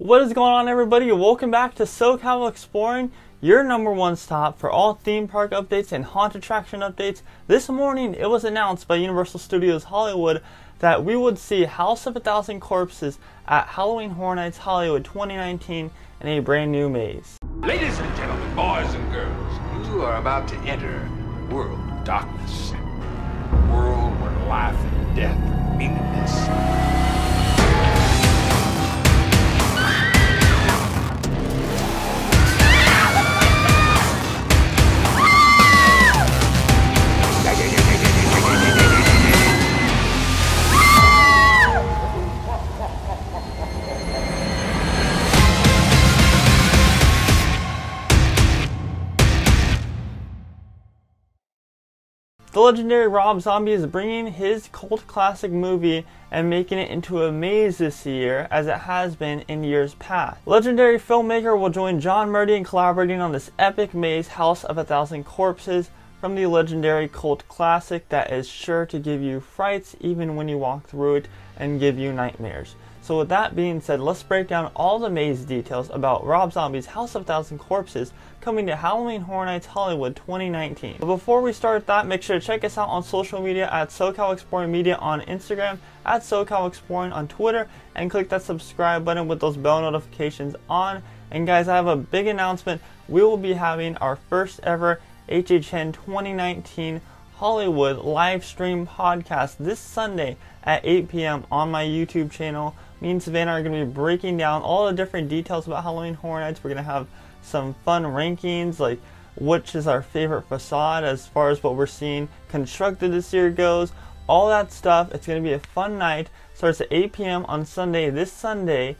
What is going on, everybody? Welcome back to SoCal Exploring, your #1 stop for all theme park updates and haunt attraction updates. This morning, it was announced by Universal Studios Hollywood that we would see House of a Thousand Corpses at Halloween Horror Nights Hollywood 2019 in a brand new maze. Ladies and gentlemen, boys and girls, you are about to enter a world of darkness. A world where life and death are meaningless. The legendary Rob Zombie is bringing his cult classic movie and making it into a maze this year, as it has been in years past. Legendary filmmaker will join John Murdy in collaborating on this epic maze, House of a Thousand Corpses, from the legendary cult classic that is sure to give you frights even when you walk through it and give you nightmares. So with that being said, let's break down all the maze details about Rob Zombie's House of a Thousand Corpses coming to Halloween Horror Nights Hollywood 2019. But before we start that, make sure to check us out on social media at SoCal Exploring Media on Instagram, at SoCal Exploring on Twitter, and click that subscribe button with those bell notifications on. And guys, I have a big announcement. We will be having our first ever HHN 2019 Hollywood live stream podcast this Sunday at 8 p.m. on my YouTube channel. Me and Savannah are going to be breaking down all the different details about Halloween Horror Nights. We're going to have some fun rankings, like which is our favorite facade as far as what we're seeing constructed this year goes. All that stuff. It's going to be a fun night. Starts at 8 p.m. on Sunday. This Sunday,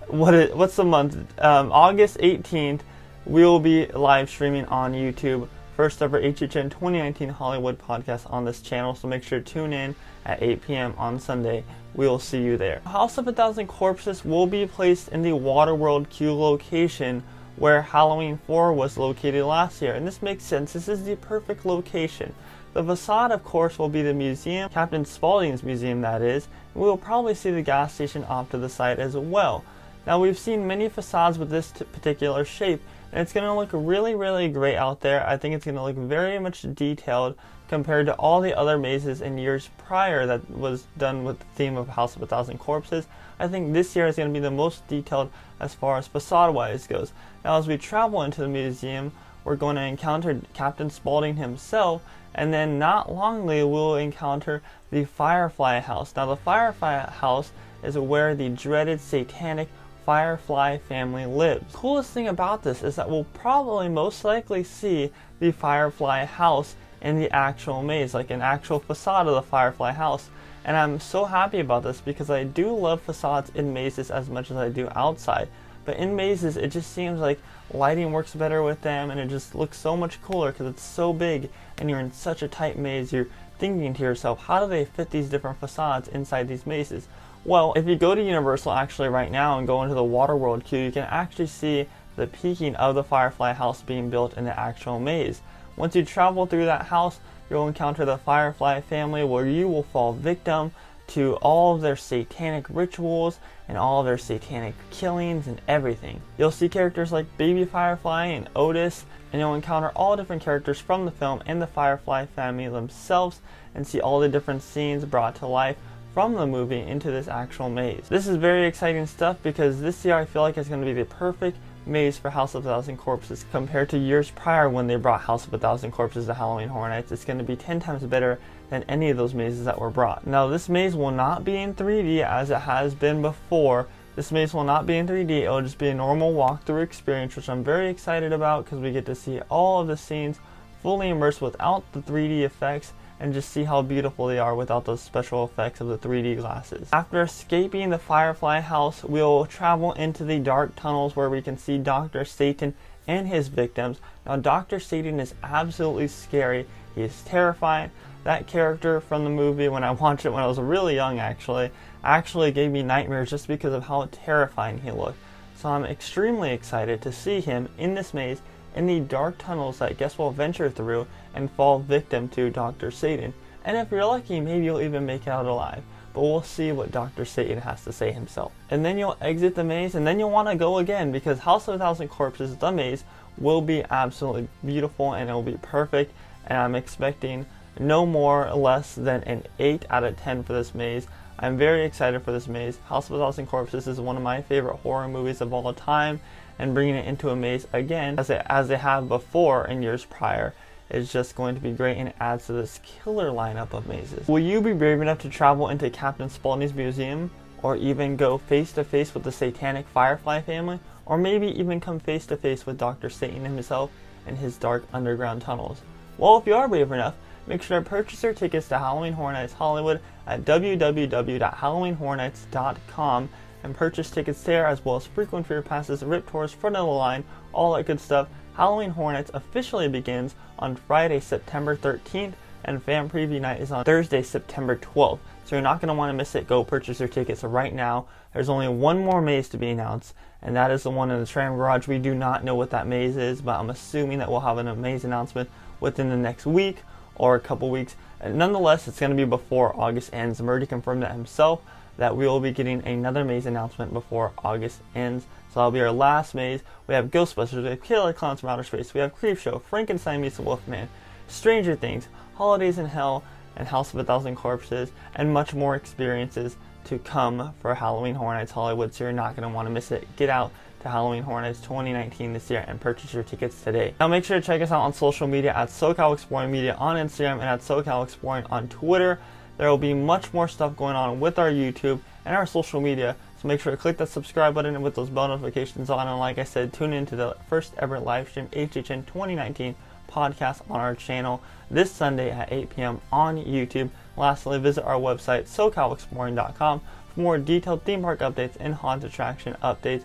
what's the month? August 18th. We will be live streaming on YouTube. First ever HHN 2019 Hollywood podcast on this channel, so make sure to tune in at 8 p.m. on Sunday. We will see you there. House of a Thousand Corpses will be placed in the Waterworld Q location where Halloween 4 was located last year, and this makes sense. This is the perfect location. The facade, of course, will be the museum, Captain Spaulding's museum that is, and we will probably see the gas station off to the side as well. Now, we've seen many facades with this particular shape, and it's going to look really, really great out there. I think it's going to look very much detailed compared to all the other mazes in years prior that was done with the theme of House of a Thousand Corpses. I think this year is going to be the most detailed as far as facade-wise goes. Now, as we travel into the museum, we're going to encounter Captain Spaulding himself, and then not longly we'll encounter the Firefly House. Now, the Firefly House is where the dreaded satanic Firefly family lives. The coolest thing about this is that we'll probably most likely see the Firefly house in the actual maze, like an actual facade of the Firefly house. And I'm so happy about this because I do love facades in mazes as much as I do outside. But in mazes, it just seems like lighting works better with them, and it just looks so much cooler because it's so big and you're in such a tight maze. You're thinking to yourself, how do they fit these different facades inside these mazes? Well, if you go to Universal actually right now and go into the Waterworld queue, you can actually see the peaking of the Firefly house being built in the actual maze. Once you travel through that house, you'll encounter the Firefly family, where you will fall victim to all of their satanic rituals and all of their satanic killings and everything. You'll see characters like Baby Firefly and Otis, and you'll encounter all different characters from the film and the Firefly family themselves, and see all the different scenes brought to life from the movie into this actual maze. This is very exciting stuff because this year I feel like it's going to be the perfect maze for House of a Thousand Corpses compared to years prior when they brought House of a Thousand Corpses to Halloween Horror Nights. It's going to be 10 times better than any of those mazes that were brought. Now, this maze will not be in 3D as it has been before. This maze will not be in 3D. It will just be a normal walkthrough experience, which I'm very excited about because we get to see all of the scenes fully immersed without the 3D effects, and just see how beautiful they are without those special effects of the 3D glasses. After escaping the Firefly house, we'll travel into the dark tunnels where we can see Dr. Satan and his victims. Now, Dr. Satan is absolutely scary. He is terrifying. That character from the movie, when I watched it when I was really young actually gave me nightmares just because of how terrifying he looked. So I'm extremely excited to see him in this maze in the dark tunnels that guests will venture through and fall victim to Dr. Satan. And if you're lucky, maybe you'll even make it out alive. but we'll see what Dr. Satan has to say himself. And then you'll exit the maze, and then you'll want to go again, because House of a Thousand Corpses, the maze, will be absolutely beautiful and it will be perfect, and I'm expecting no more or less than an 8 out of 10 for this maze. I'm very excited for this maze. House of a Thousand Corpses is one of my favorite horror movies of all time, and bringing it into a maze again, as they have before in years prior, is just going to be great and adds to this killer lineup of mazes. Will you be brave enough to travel into Captain Spaulding's museum, or even go face to face with the satanic Firefly family, or maybe even come face to face with Dr. Satan himself in his dark underground tunnels? Well, if you are brave enough, make sure to purchase your tickets to Halloween Horror Nights Hollywood at www.halloweenhorrornights.com and purchase tickets there, as well as frequent fear passes, rip tours, front of the line, all that good stuff. Halloween Horror Nights officially begins on Friday, September 13th, and fan preview night is on Thursday, September 12th. So you're not going to want to miss it. Go purchase your tickets right now. There's only one more maze to be announced, and that is the one in the tram garage. We do not know what that maze is, but I'm assuming that we'll have a maze announcement within the next week or a couple weeks. And nonetheless, it's going to be before August ends. Murdy confirmed that himself, that we will be getting another maze announcement before August ends. So that'll be our last maze. We have Ghostbusters, we have Killer Clowns from Outer Space, we have Creepshow, Frankenstein meets the Wolfman, Stranger Things, Holidays in Hell, and House of a Thousand Corpses, and much more experiences to come for Halloween Horror Nights Hollywood, so you're not going to want to miss it. Get out to Halloween Horror Nights 2019 this year and purchase your tickets today. Now make sure to check us out on social media at SoCal Exploring Media on Instagram and at SoCal Exploring on Twitter. There will be much more stuff going on with our YouTube and our social media, so make sure to click that subscribe button and with those bell notifications on. And like I said, tune in to the first ever live stream HHN 2019 podcast on our channel this Sunday at 8 p.m. on YouTube. Lastly, visit our website, SoCalExploring.com, for more detailed theme park updates and haunted attraction updates.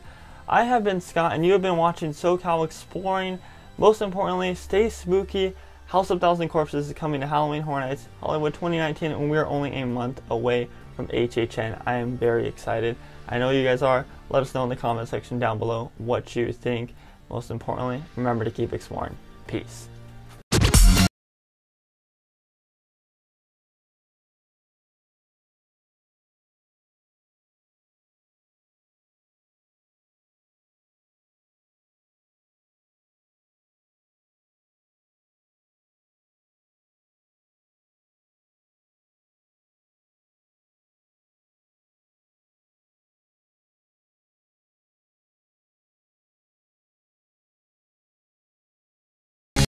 I have been Scott, and you have been watching SoCal Exploring. Most importantly, stay spooky. House of Thousand Corpses is coming to Halloween Horror Nights Hollywood 2019, and we're only a month away from HHN. I am very excited. I know you guys are. Let us know in the comment section down below what you think. Most importantly, remember to keep exploring. Peace.